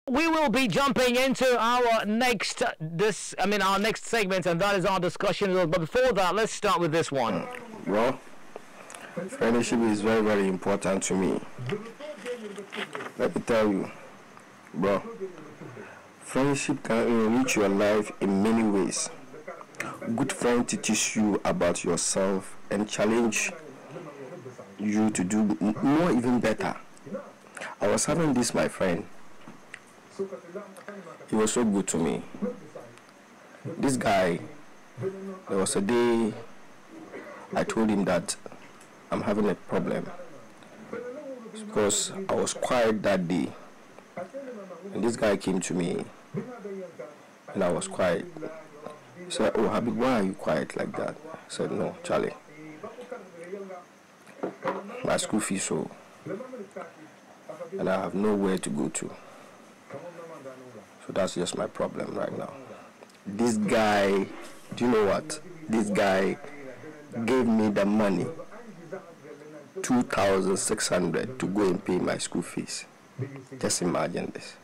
We will be jumping into our next our next segment, and that is our discussion. But before that, let's start with this one. Well, friendship is very, very important to me. Let me tell you, bro, friendship can enrich your life in many ways. Good friend teaches you about yourself and challenge you to do more, even better. I was having this, my friend. He was so good to me. This guy, there was a day I told him that I'm having a problem because I was quiet that day. And this guy came to me and I was quiet. He said, "Oh, Habib, why are you quiet like that?" I said, "No, Charlie. My school fees so, and I have nowhere to go to. So that's just my problem right now." This guy, do you know what? This guy gave me the money, 2,600 to go and pay my school fees. Just imagine this.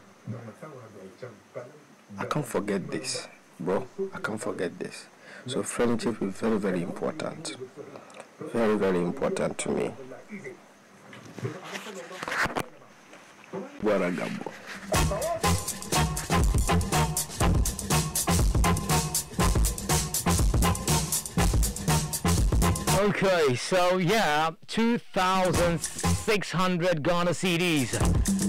I can't forget this, bro. I can't forget this. So friendship is very, very important. Very, very important to me. Guaragabo. Okay, so yeah, 2,600 Ghana cedis.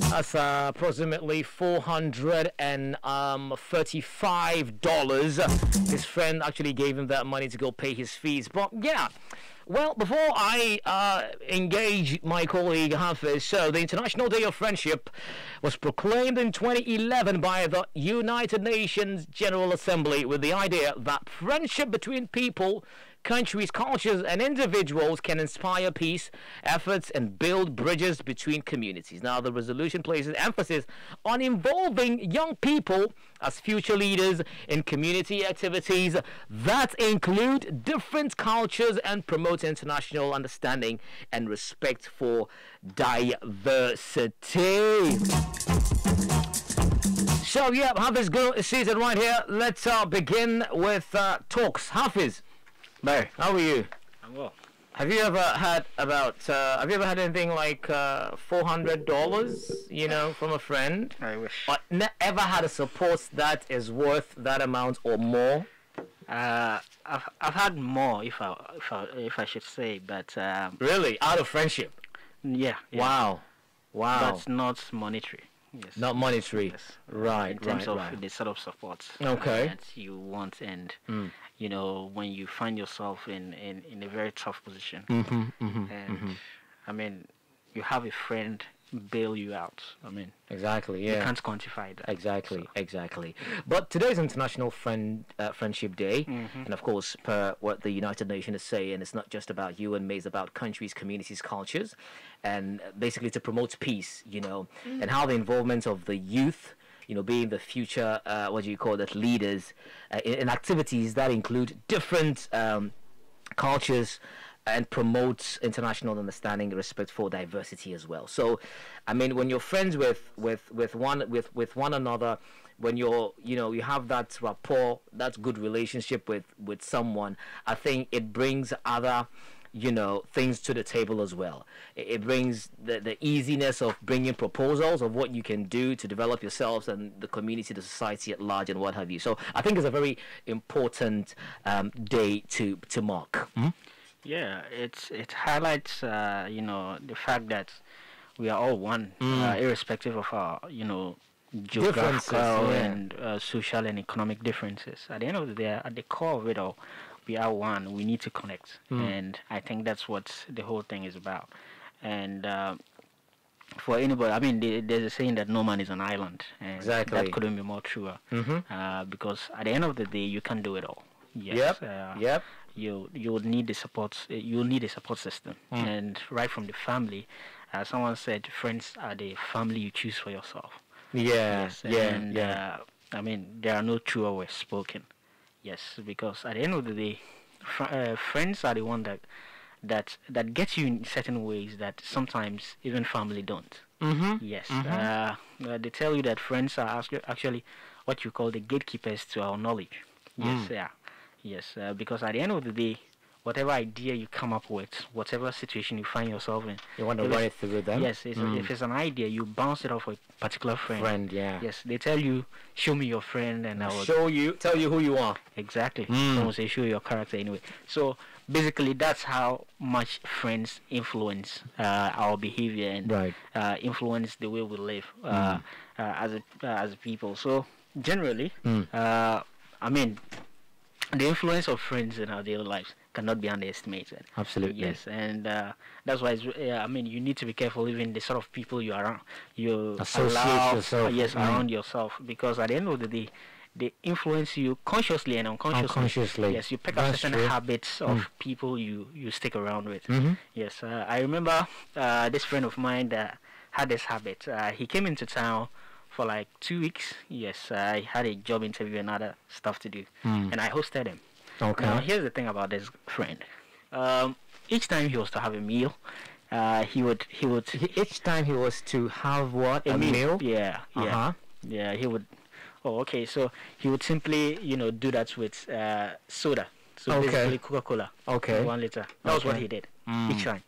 That's approximately $435. His friend actually gave him that money to go pay his fees. But yeah, well, before I engage my colleague Hafiz, so the International Day of Friendship was proclaimed in 2011 by the United Nations General Assembly with the idea that friendship between people, countries, cultures, and individuals can inspire peace, efforts, and build bridges between communities. Now, the resolution places emphasis on involving young people as future leaders in community activities that include different cultures and promote international understanding and respect for diversity. So, yeah, Hafiz sees it right here. Let's begin with talks. Hafiz. Barry, how are you? I'm well. Have you ever had anything like $400, from a friend? I wish. Or ever had a support that is worth that amount or more? I've had more, if I should say, but really, out of friendship? Yeah. Wow. But not monetary. Yes. Not monetary. Yes. Right. In terms of the sort of support that you want, and when you find yourself in a very tough position, I mean, you have a friend bail you out. I mean, exactly. Yeah. You can't quantify that. Exactly. But today's International Friendship Day, and of course, per what the United Nations is saying, it's not just about you and me; it's about countries, communities, cultures, and basically to promote peace. And how the involvement of the youth, being the future, leaders in activities that include different cultures and promotes international understanding and respect for diversity as well. So, I mean, when you're friends with one another, when you have that rapport, that good relationship with someone, I think it brings other things to the table as well. It brings the easiness of bringing proposals of what you can do to develop yourselves and the community, the society at large, and what have you. So I think it's a very important day to mark. Yeah, it highlights the fact that we are all one, irrespective of our geographical and social and economic differences. At the end of the day, at the core of it all, we are one. We need to connect, and I think that's what the whole thing is about. And for anybody, I mean, there's a saying that no man is an island, and that couldn't be more truer. Because at the end of the day, you can't do it all. Yes. Yep. You would need the support. You'll need a support system, and right from the family, someone said, friends are the family you choose for yourself. I mean, there are no truer words spoken. Yes, because at the end of the day, friends are the one that that gets you in certain ways that sometimes even family don't. Yes. They tell you that friends are actually what you call the gatekeepers to our knowledge. Yes. Yeah. Yes. Because at the end of the day, whatever idea you come up with, whatever situation you find yourself in, You want to run it through them? yes, if it's an idea, you bounce it off a particular friend. Yeah. Yes, they tell you, show me your friend, and I will tell you who you are. exactly. Someone say, show your character anyway. So basically, that's how much friends influence our behavior and influence the way we live as a people. So generally, I mean, the influence of friends in our daily lives cannot be underestimated. Absolutely. Yes, and that's why I mean, you need to be careful even the sort of people you are around, you associate yourself. around yourself, because at the end of the day, they influence you consciously and unconsciously. Yes, you pick up certain habits of people you stick around with. Yes, I remember this friend of mine that had this habit. He came into town for like 2 weeks. Yes, I had a job interview and other stuff to do, and I hosted him. Okay. Now, here's the thing about this friend. Each time he was to have a meal, he would Each time he was to have what? A meal? Yeah, yeah, he would. Oh, okay. So he would simply, do that with soda. So basically Coca-Cola. Okay. 1 liter. That was what he did each time.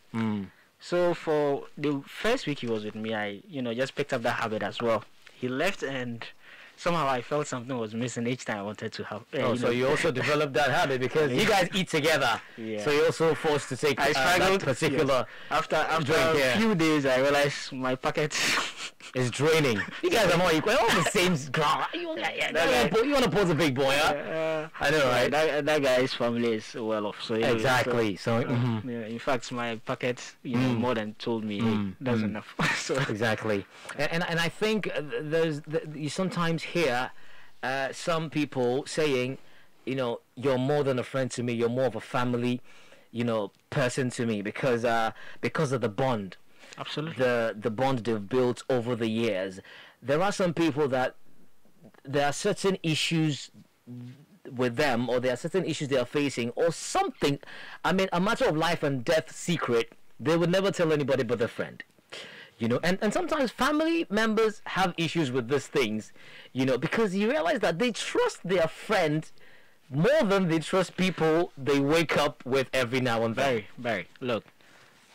So for the first week he was with me, I, just picked up that habit as well. He left and somehow I felt something was missing each time I wanted to have. So you also developed that habit because you guys eat together. Yeah. So you're also forced to take that particular After drink, a few days, I realized my pocket is draining. You guys are more equal. All the same ground. You want to pose a big boy, huh? I know, right? That guy's family is well off. So exactly. In fact, my pocket, more than told me, hey, that's enough. So exactly. And I think you sometimes hear some people saying, you're more than a friend to me. You're more of a family, person to me because of the bond. Absolutely. The bond they've built over the years. There are some people that there are certain issues with them, or there are certain issues they are facing, or something. I mean, a matter of life and death secret. They would never tell anybody but their friend. And sometimes family members have issues with these things, because you realize that they trust their friend more than they trust people they wake up with every now and then. Very, very. Look,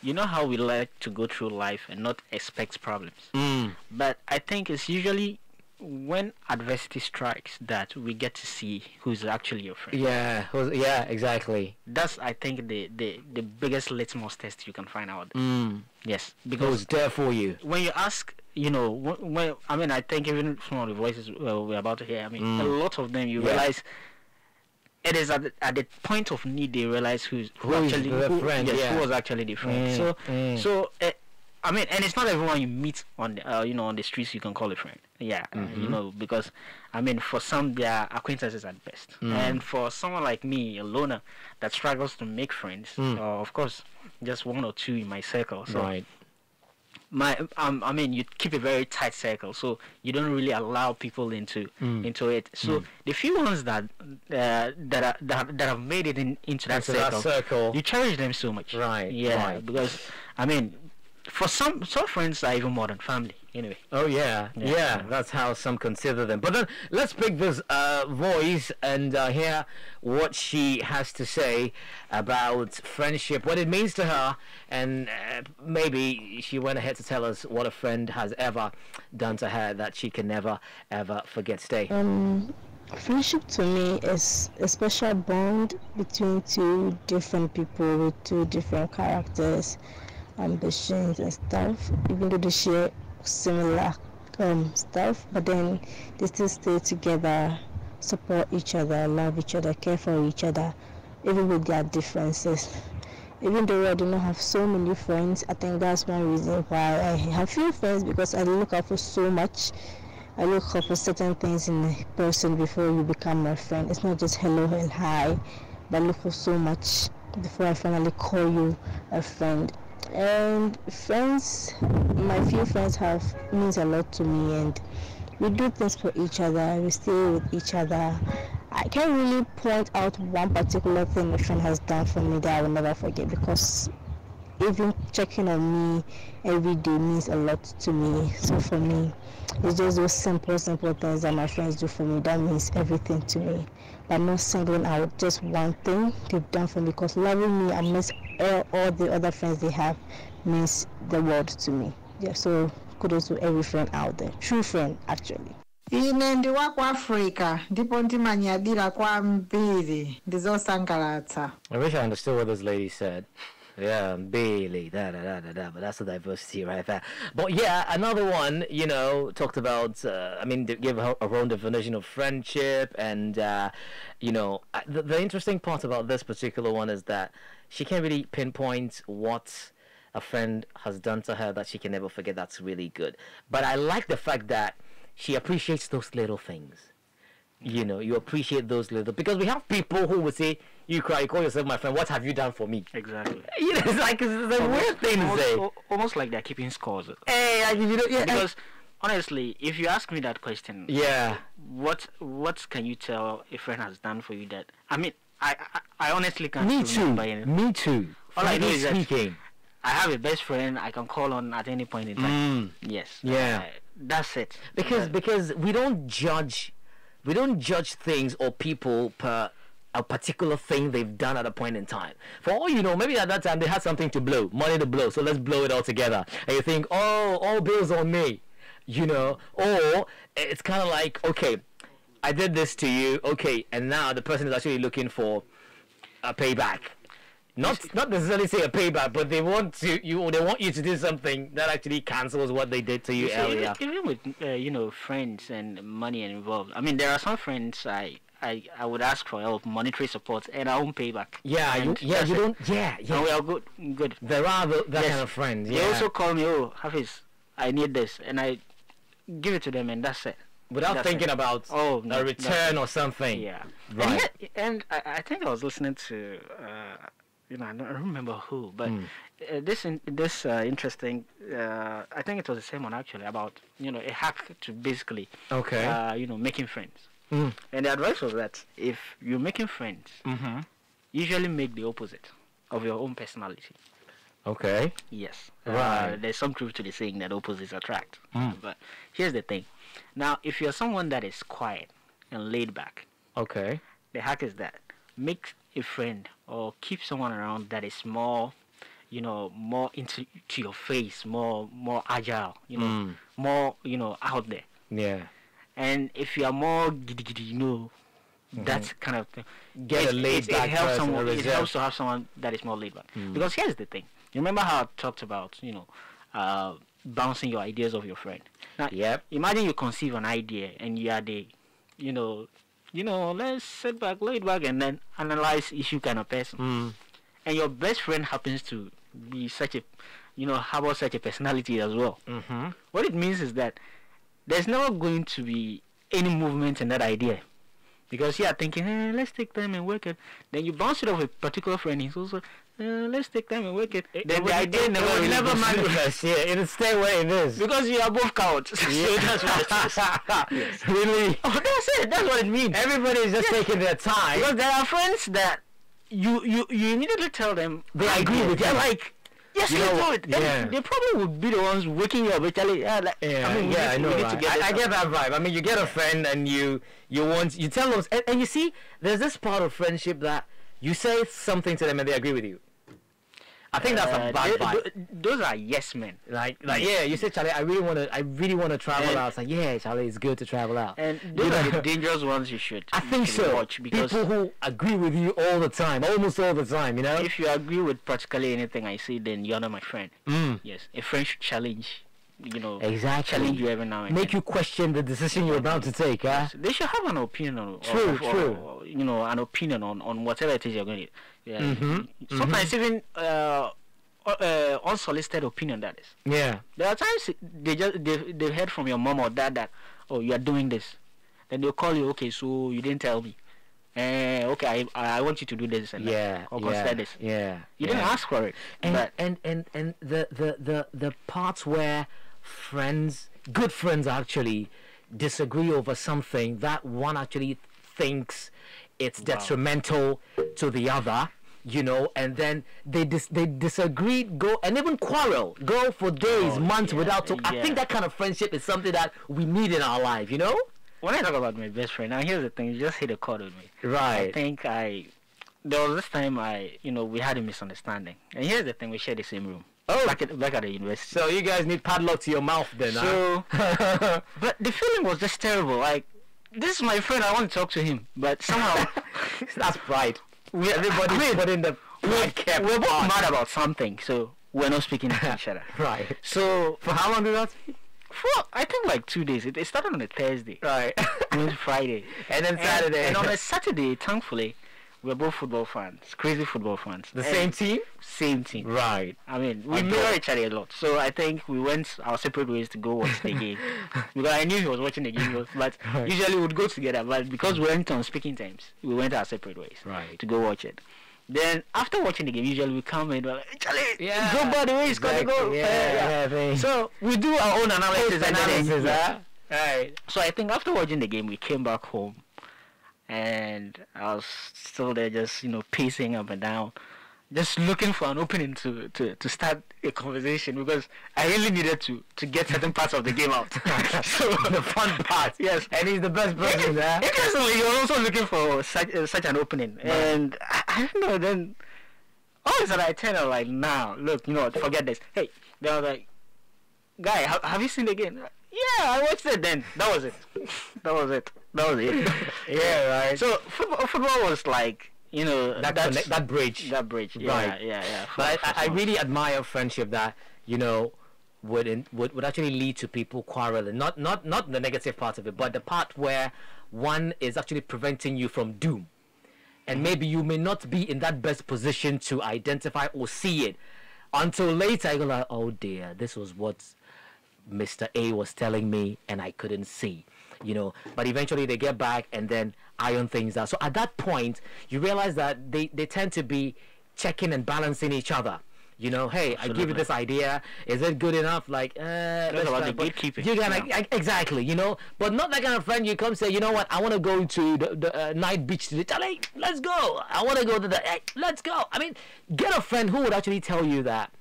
you know how we like to go through life and not expect problems. But I think it's usually when adversity strikes that we get to see who's actually your friend. Yeah, exactly. That's, I think, the biggest litmus test you can find out. Yes, because who's there for you. When you ask, I think even some of the voices we're about to hear, a lot of them, you realize it is at the point of need they realize who was actually the friend. And it's not everyone you meet on the on the streets you can call a friend. Yeah, because for some they are acquaintances at best, and for someone like me, a loner that struggles to make friends, of course, just one or two in my circle. So right. You keep a very tight circle, so you don't really allow people into it. So the few ones that have made it into that circle, you cherish them so much. Right. Yeah. Right. Because for some friends are even more than family. Anyway. Oh yeah. That's how some consider them. But then let's pick this voice and hear what she has to say about friendship, what it means to her, and maybe she went ahead to tell us what a friend has ever done to her that she can never ever forget. Stay. Friendship to me is a special bond between two different people with two different characters, ambitions and stuff, even though they share similar stuff, but then they still stay together, support each other, love each other, care for each other, even with their differences. Even though I do not have so many friends, I think that's one reason why I have few friends, because I look out for so much. I look out for certain things in a person before you become my friend. It's not just hello and hi, but look for so much before I finally call you a friend. And friends, my few friends means a lot to me, and we do things for each other, we stay with each other. I can't really point out one particular thing a friend has done for me that I will never forget, because even checking on me every day means a lot to me. So for me, it's just those simple things that my friends do for me that means everything to me. But not singling out just one thing they've done for me, because loving me amidst all the other friends they have means the world to me. Yeah, so kudos to every friend out there, true friend actually. Ine ndiwa kwa Africa ndipo ndimanyadira kwambiri ndizosangalatsa. I wish I understood what this lady said. Yeah, Bailey, but that's the diversity right there. But yeah, another one, you know, talked about, gave her own definition of friendship, and, the interesting part about this particular one is that she can't really pinpoint what a friend has done to her that she can never forget. That's really good. But I like the fact that she appreciates those little things. You know, you appreciate those little, because we have people who would say, you call yourself my friend, what have you done for me? Exactly. You know, it's a weird thing to say. Almost like they're keeping scores. Hey, because honestly, if you ask me that question, what can you tell a friend has done for you that, I honestly can't remember anything. Me too. All I know is that I have a best friend I can call on at any point in time. Yes. Yeah. That's it. Because we don't judge things or people per a particular thing they've done at a point in time. For all you know, maybe at that time they had something to blow, money to blow, so let's blow it all together. And you think, oh, all bills on me, you know. Or it's kind of like, okay, I did this to you, okay, and now the person is actually looking for a payback. Not necessarily say a payback, but they want you to do something that actually cancels what they did to you earlier. Even with friends and money involved. I mean, there are some friends I would ask for help, monetary support, and I won't pay back. And we are good. There are that kind of friends. They also call me, oh, Hafiz, I need this, and I give it to them, and that's it. Without thinking about a return or something. Yeah. Right. And I think I was listening to. I don't remember who, but this interesting. I think it was the same one actually about a hack to basically making friends. And the advice was that if you're making friends, usually make the opposite of your own personality. Okay. Yes. Right. There's some truth to the saying that opposites attract. But here's the thing. Now, if you're someone that is quiet and laid back, okay, the hack is that make a friend or keep someone around that is more, more into your face, more agile, more, out there. Yeah. And if you are more giddy, that kind of thing. Get a laid back person. It helps to have someone that is more laid back. Because here's the thing. You remember how I talked about, bouncing your ideas off your friend. Now, imagine you conceive an idea and you are the, let's sit back, lay back, and then analyze issue kind of person. And your best friend happens to be such a, have such a personality as well. What it means is that there's never going to be any movement in that idea. Because you are thinking, let's take time and work it. Then you bounce it off a particular friend, he's also, let's take time and work it. Then the idea never manifests. Yeah, it'll stay where it is. Because you are both cowards. Yeah. So that's what it is. Yes. Really? Oh, that's it. That's what it means. Everybody is just taking their time. Because there are friends that you immediately tell them they agree with you. They're like, yes, you do it. Yeah. They probably would be the ones waking you up. Actually, I know. I get that vibe. I mean, you get a friend and you tell them, and you see, there's this part of friendship that you say something to them and they agree with you. I think that's a bad vibe. Those are yes men. Like you say, Charlie, I really want to travel out. It's like, yeah, Charlie, it's good to travel out. And those are the dangerous ones you should. I think so. Watch, because people who agree with you all the time, almost all the time, If you agree with practically anything I say, then you're not my friend. Yes, a friend should challenge. Exactly. Challenge you every now and make then. you question the decision you're about to take. They should have an opinion on. True. An opinion on whatever it is you're going to. Yeah. Sometimes even unsolicited opinion, that is. Yeah. There are times they've heard from your mom or dad that, oh, you are doing this. Then they'll call you, okay, so you didn't tell me. Okay, I want you to do this and that, or consider this. Yeah. You didn't ask for it. And the parts where good friends actually disagree over something that one actually thinks it's detrimental to the other, and then they disagree, go and even quarrel, go for days, months without talk. I think that kind of friendship is something that we need in our life, When I talk about my best friend, now here's the thing, you just hit a chord with me. Right. I think there was this time we had a misunderstanding. And here's the thing, we share the same room. Oh. Back at the university. So you guys need padlock to your mouth then, but the feeling was just terrible. Like, this is my friend, I want to talk to him. But somehow... That's pride. Everybody put in the... We're both mad about something, so we're not speaking to each other. Right. So... For how long did that take? For, I think like 2 days. It started on a Thursday. Right. Went to Friday. And then Saturday. And on a Saturday, thankfully, we're both football fans. Crazy football fans. The same team? Same team. Right. I mean, we mirror each other a lot. So I think we went our separate ways to go watch the game. Because I knew he was watching the game. But usually we would go together. But because we weren't on speaking times, we went our separate ways to go watch it. Then after watching the game, usually we come in, we're like, Charlie, go by the way, he's got to go. So we do our own analysis. Right. So I think after watching the game, we came back home. And I was still there just, pacing up and down, just looking for an opening to start a conversation because I really needed to get certain parts of the game out. So the fun part. Yes. And he's the best person there. Interestingly, you're also looking for such an opening. Right. And I don't know, then all of a sudden I turned out like, nah, look, forget this. Hey, they were like, guy, have you seen the game? Yeah, I watched it then. That was it. Yeah, right. So football was like, that bridge. That bridge. Right. Yeah. But I really admire friendship that, would actually lead to people quarreling. Not the negative part of it, but the part where one is actually preventing you from doom. And maybe you may not be in that best position to identify or see it until later. You're like, oh dear, this was what Mr. A was telling me and I couldn't see, but eventually they get back and then iron things out. So at that point you realize that they tend to be checking and balancing each other. Hey, absolutely. I give you this idea, is it good enough? Like that's about the gatekeeping. You're gonna exactly, but not that kind of friend you come say, you know what, I want to go to the night beach today. Charlie, let's go. I want to go to let's go. I mean, get a friend who would actually tell you that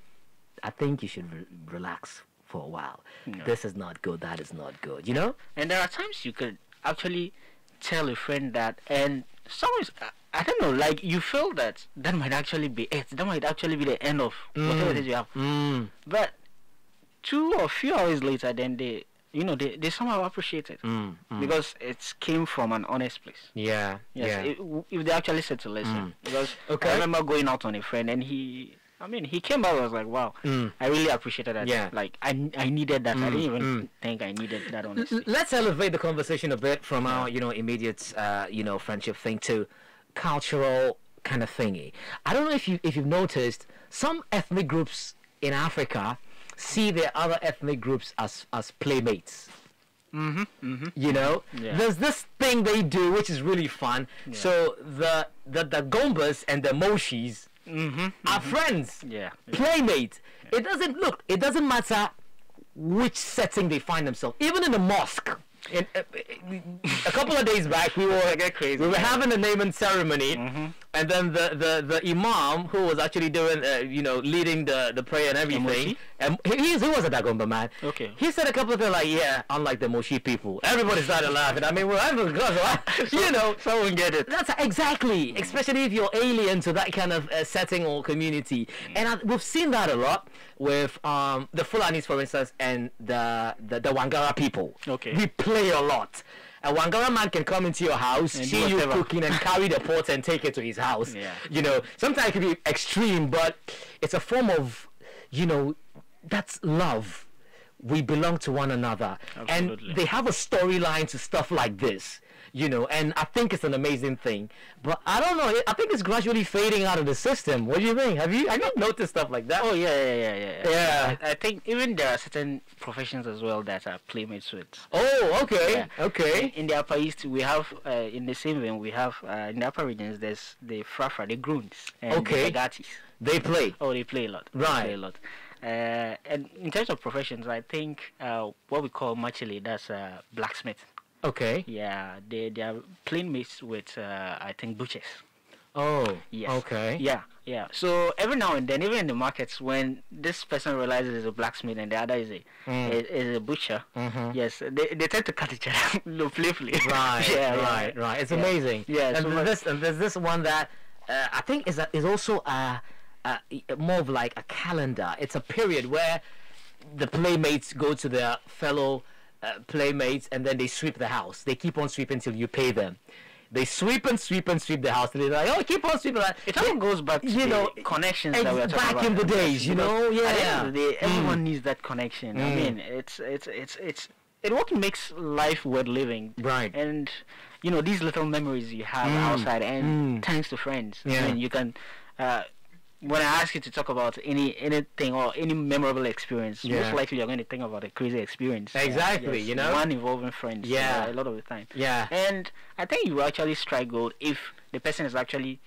I think you should relax for a while. This is not good, that is not good, And there are times you could actually tell a friend that, and sometimes I don't know, like you feel that might actually be it. That might actually be the end of whatever it is you have. But 2 or few hours later, then they somehow appreciate it because it came from an honest place. Yeah. Yes. If they actually said to listen, because I remember going out on a friend and he came back. I was like, wow, I really appreciated that. Yeah. Like, I needed that. I didn't even think I needed that, honestly. Let's elevate the conversation a bit from our, immediate, friendship thing to cultural kind of thingy. I don't know if you've noticed, some ethnic groups in Africa see their other ethnic groups as playmates. There's this thing they do which is really fun. So the Gombas and the Moshis are friends, playmates. It doesn't matter which setting they find themselves, even in the mosque. A couple of days back we were having a naming ceremony, and then the imam who was actually doing leading the prayer and everything, and he was a Dagomba man. Okay. He said a couple of things like, unlike the Moshi people, everybody started laughing. I mean, we're having someone get it. That's exactly, especially if you're alien to that kind of setting or community. And we've seen that a lot with the Fulanis, for instance, and the Wangara people. Okay. We play a lot. A Wangara man can come into your house, and see you cooking, and carry the pot and take it to his house. Yeah. Sometimes it can be extreme, but it's a form of, that's love. We belong to one another. Absolutely. And they have a storyline to stuff like this. And I think it's an amazing thing. But I don't know, I think it's gradually fading out of the system. What do you think? Have you noticed stuff like that? Oh, yeah. I think even there are certain professions as well that are playmates with. Oh, okay. Yeah. Okay. In the Upper East, we have, in the same vein, we have, in the upper regions, there's the Frafra, the Groons, and the Gatis. They play. Oh, they play a lot. Right. They play a lot. And in terms of professions, I think what we call machile, that's blacksmith. Okay. Yeah, they are playmates with I think butchers. Oh. Yes. Okay. Yeah. So every now and then, even in the markets, when this person realizes it's a blacksmith and the other is a butcher, yes, they tend to cut each other playfully. Right. Yeah. Right. It's amazing. Yeah. And So there's this one that I think is also more of like a calendar. It's a period where the playmates go to their fellow playmates and then they sweep the house. They keep on sweeping till you pay them. They sweep and sweep and sweep the house. And they're like, oh, keep on sweeping. it all goes back to the connections that we're talking back about. in the days, you know. At the end Yeah. of the day, everyone needs that connection. I mean, it's what makes life worth living. Right. And these little memories you have outside, and thanks to friends. Yeah. I mean, you can. When I ask you to talk about anything or any memorable experience, most likely you're going to think about a crazy experience. Exactly, Yes, you know? one involving friends. Yeah. A lot of the time. Yeah. And I think you actually strike gold if the person is actually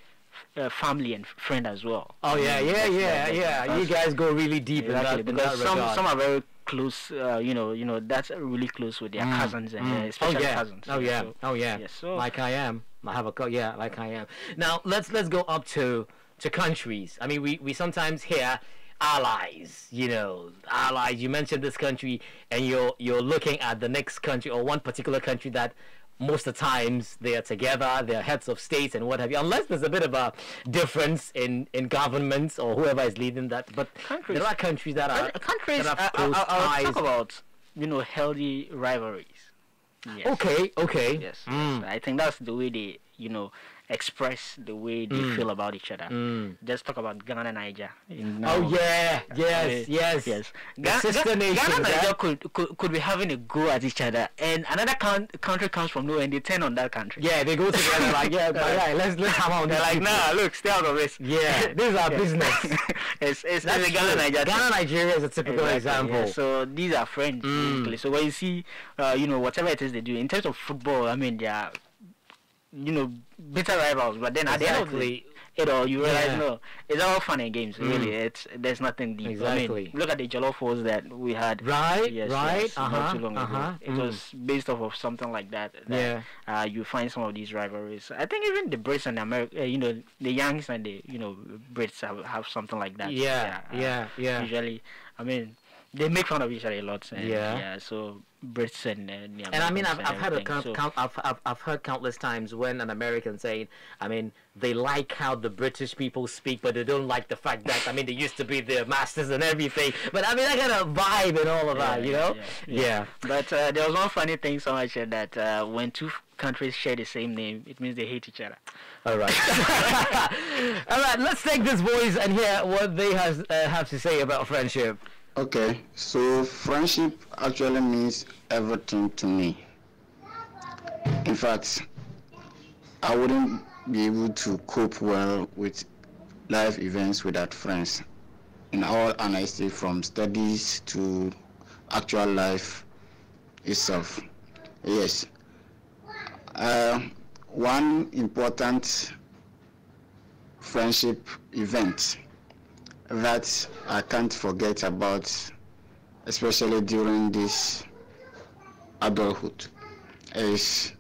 family and friend as well. Oh yeah. You guys go really deep Exactly, in that because regard. some are very close. That's really close with their cousins and especially cousins. Oh yeah. So, Oh yeah. yes, so like I am. I have like I am. Now let's go up to countries. I mean, we sometimes hear allies. Allies. You mentioned this country, and you're looking at the next country or one particular country that most of the times they are together. They're heads of states and what have you. Unless there's a bit of a difference in governments or whoever is leading that. But countries, there are countries that are countries. that have close I'll ties. talk about healthy rivalries. Yes. Okay. Yes. I think that's the way they express the way they feel about each other. Just talk about Ghana, Niger. Yes. Ghana, nation, Niger could be having a go at each other, and another country comes from nowhere and they turn on that country. Yeah, they go together like let's have on. They're like, nah, look, stay out of this. Yeah, this is our business. It's a Ghana, Niger. Ghana, Nigeria is a typical example. Yeah. So these are friends, basically. So when you see, whatever it is they do in terms of football, I mean, they are bitter rivals, but then at the end of it all, you realize no, it's all fun and games. Really, there's nothing deep. Exactly. I mean, look at the Jollof Wars that we had. Right. Not too long ago. It was based off of something like that. You find some of these rivalries. I think even the Brits and America, the Yanks and the Brits have something like that. Yeah. Usually, I mean, they make fun of each other a lot. And, so Brits and I mean, I've heard heard countless times when an American saying, I mean, they like how the British people speak, but they don't like the fact that, I mean, they used to be their masters and everything. But I mean, that kind of vibe and all of that, Yeah. But there was one funny thing someone said that when two countries share the same name, it means they hate each other. All right. All right, let's take this voice and hear what they have to say about friendship. Okay, so friendship actually means everything to me. In fact, I wouldn't be able to cope well with life events without friends. In all honesty, from studies to actual life itself. Yes. One important friendship event that I can't forget about, especially during this adulthood, is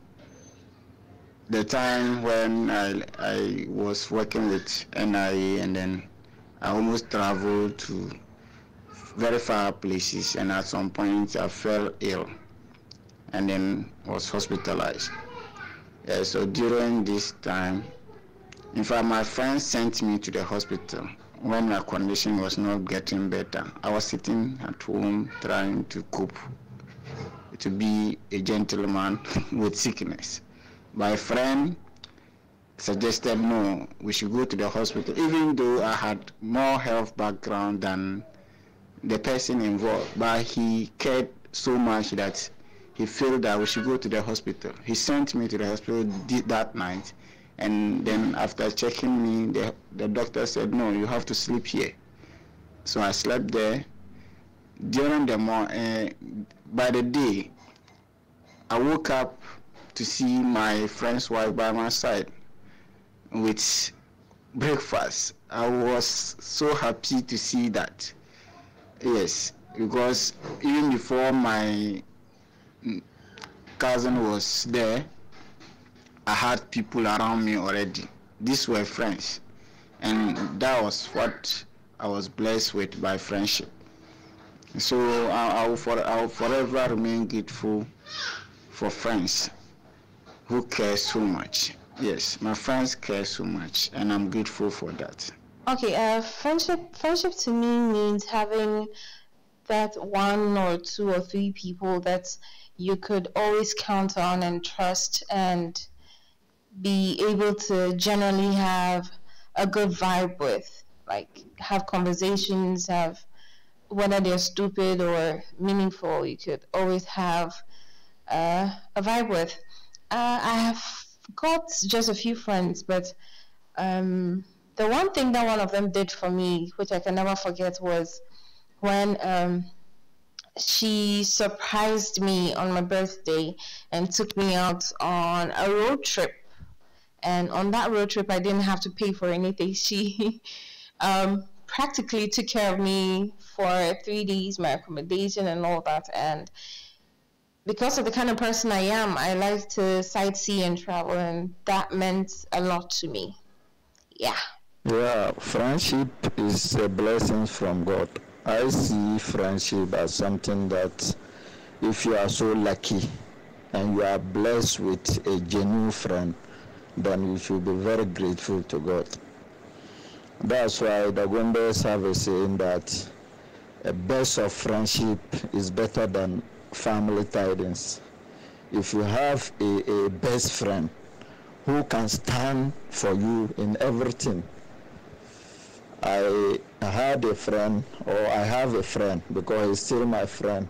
the time when I was working with NIA, and then I almost traveled to very far places, and at some point I fell ill and then was hospitalized. So during this time, in fact, my friends sent me to the hospital when my condition was not getting better. I was sitting at home trying to cope, to be a gentleman with sickness. My friend suggested, no, we should go to the hospital, even though I had more health background than the person involved. But he cared so much that he felt that we should go to the hospital. He sent me to the hospital that night. And then after checking me, the doctor said, no, you have to sleep here. So I slept there. During the morning, by the day, I woke up to see my friend's wife by my side with breakfast. I was so happy to see that. Yes, because even before my cousin was there, I had people around me already. These were friends, and that was what I was blessed with by friendship. So I will forever remain grateful for friends who care so much. Yes, my friends care so much, and I'm grateful for that. Okay, friendship to me means having that one or two or three people that you could always count on and trust and be able to generally have a good vibe with, like have conversations, have, whether they're stupid or meaningful, you could always have a vibe with. I have got just a few friends, but the one thing that one of them did for me, which I can never forget, was when she surprised me on my birthday and took me out on a road trip. And on that road trip, I didn't have to pay for anything. She practically took care of me for 3 days, my accommodation and all that. And because of the kind of person I am, I like to sightsee and travel, and that meant a lot to me. Yeah. Yeah, friendship is a blessing from God. I see friendship as something that if you are so lucky and you are blessed with a genuine friend, then you should be very grateful to God. That's why the Gondes have a saying that a best of friendship is better than family tidings. If you have a best friend who can stand for you in everything. I had a friend, or I have a friend, because he's still my friend,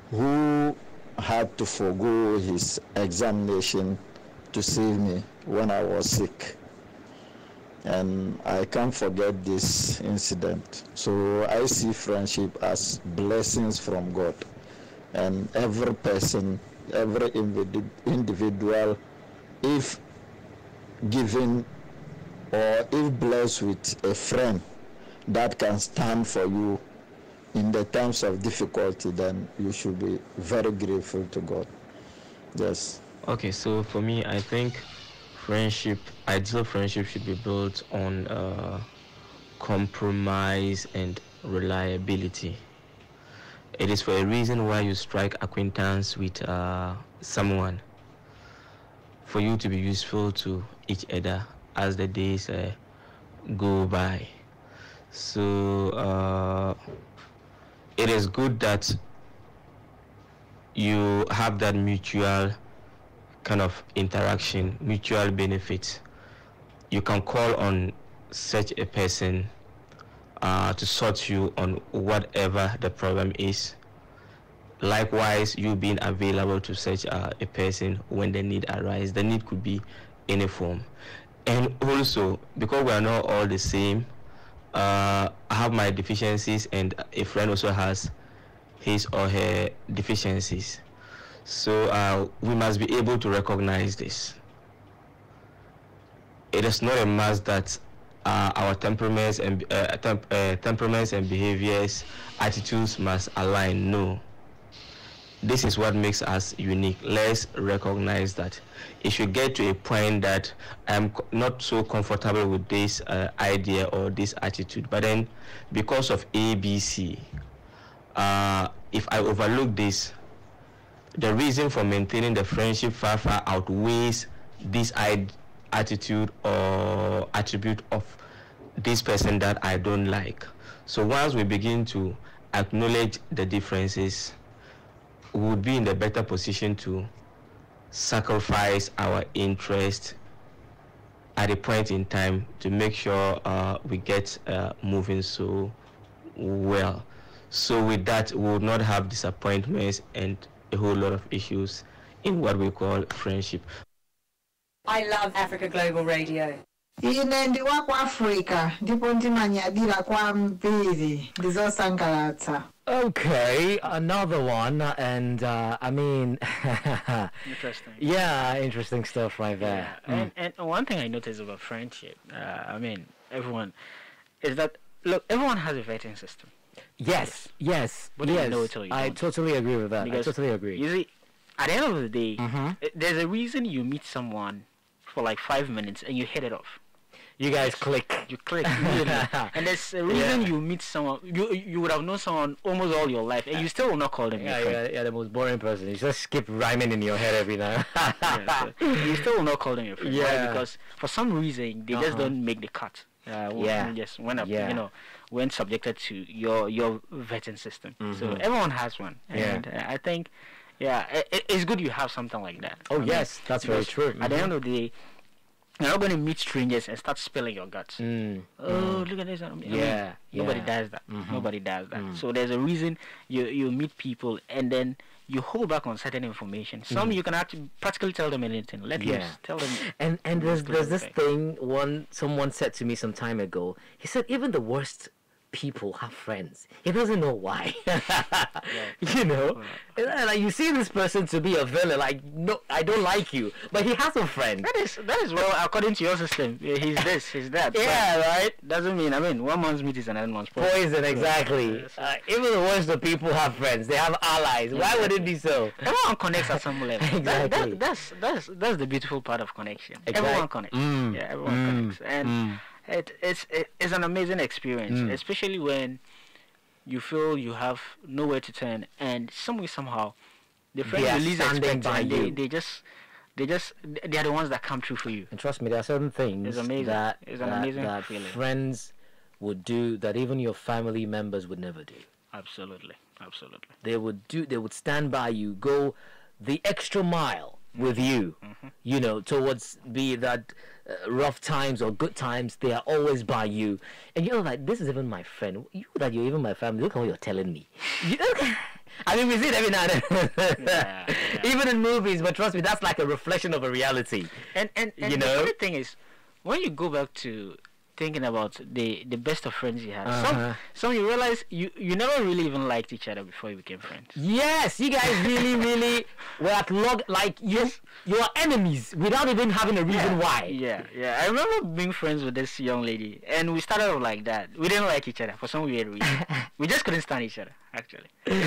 who had to forgo his examination to save me when I was sick. And I can't forget this incident. So I see friendship as blessings from God. And every person, every individual, if given or if blessed with a friend that can stand for you in the times of difficulty, then you should be very grateful to God. Yes. Okay, so for me, I think ideal friendship should be built on compromise and reliability. It is for a reason why you strike acquaintance with someone, for you to be useful to each other as the days go by. So it is good that you have that mutual kind of interaction, mutual benefit. You can call on such a person to sort you on whatever the problem is. Likewise, you being available to such a person when the need arises. The need could be any form. And also, because we are not all the same, I have my deficiencies, and a friend also has his or her deficiencies. So we must be able to recognize this. It is not a must that our temperaments and behaviors, attitudes must align. No. This is what makes us unique. Let's recognize that. It should get to a point that I'm not so comfortable with this idea or this attitude, but then because of ABC, if I overlook this, the reason for maintaining the friendship far outweighs this attitude or attribute of this person that I don't like. So once we begin to acknowledge the differences, we would be in the better position to sacrifice our interest at a point in time to make sure we get moving so well. So with that, we would not have disappointments and a whole lot of issues in what we call friendship. I love Africa Global Radio. Ine ndi wako Africa ndipo ndimanyadira kwambiri ndizosangalatsa. Okay, another one, and I mean, Interesting. yeah, interesting stuff right there. Yeah. And one thing I noticed about friendship, I mean, everyone, is that, look, everyone has a vetting system. Yes, Whether you know it or you I don't. totally agree with that. Because I totally agree. You see, at the end of the day, there's a reason you meet someone for like 5 minutes and you hit it off. You guys click. You click, really. And there's a reason you meet someone. You would have known someone almost all your life, and you still will not call them your friend. Yeah, the most boring person. You just skip rhyming in your head every now. So you still will not call them your friend, right? Because for some reason they just don't make the cut. Just when subjected to your vetting system. So everyone has one, and I think, it's good you have something like that. Oh, yes, that's very true. At the end of the day, you're not going to meet strangers and start spilling your guts. Oh, look at this. Nobody does that. Nobody does that. So there's a reason you meet people and then you hold back on certain information. Some you can actually practically tell them anything. Let loose. Tell them. And there's this thing someone said to me some time ago. He said even the worst people have friends. He doesn't know why. You know, like you see this person to be a villain. Like, no, I don't like you, but he has a friend. That is well according to your system. He's this, he's that. Right. Doesn't mean. One man's meat is another man's poison. Exactly. Even the worst of people have friends. They have allies. Why would it be so? Everyone connects at some level. Exactly. That's the beautiful part of connection. Exactly. Everyone connects. Everyone connects, and it's an amazing experience, especially when you feel you have nowhere to turn, and somehow the friends you least expect, they're the ones that come true for you. And trust me, there are certain things that feeling. Friends would do that even your family members would never do. Absolutely. They would stand by you, go the extra mile with you, you know, towards be that rough times or good times. They are always by you, and you're like, this is even my friend. You're even my family. Look how you're telling me. I mean, we see it every now and then. Even in movies, but trust me, that's like a reflection of a reality. And you know, the funny thing is, when you go back to thinking about the best of friends you had, some you realize you never really even liked each other before you became friends. Yes, you guys really were at log, like you are enemies without even having a reason why. I remember being friends with this young lady, and we started off like that. We didn't like each other for some weird reason. We just couldn't stand each other, actually. And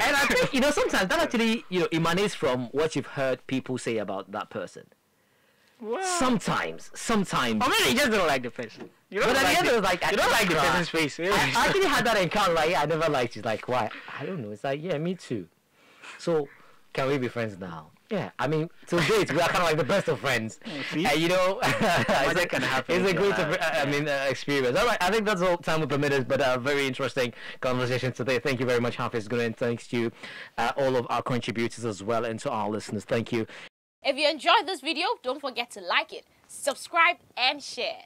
I think, sometimes that actually emanates from what you've heard people say about that person. Well, sometimes. Or maybe you just don't like the person. You don't like the person's face. I actually had that encounter. Like, I never liked you. Like, why? I don't know. It's like, me too. So, can we be friends now? Yeah. I mean, to date, we are kind of like the best of friends. It's a great experience. All right. I think that's all time we permitted, but a very interesting conversation today. Thank you very much, Hafiz Gune, and thanks to all of our contributors as well, and to our listeners. Thank you. If you enjoyed this video, don't forget to like it, subscribe, and share.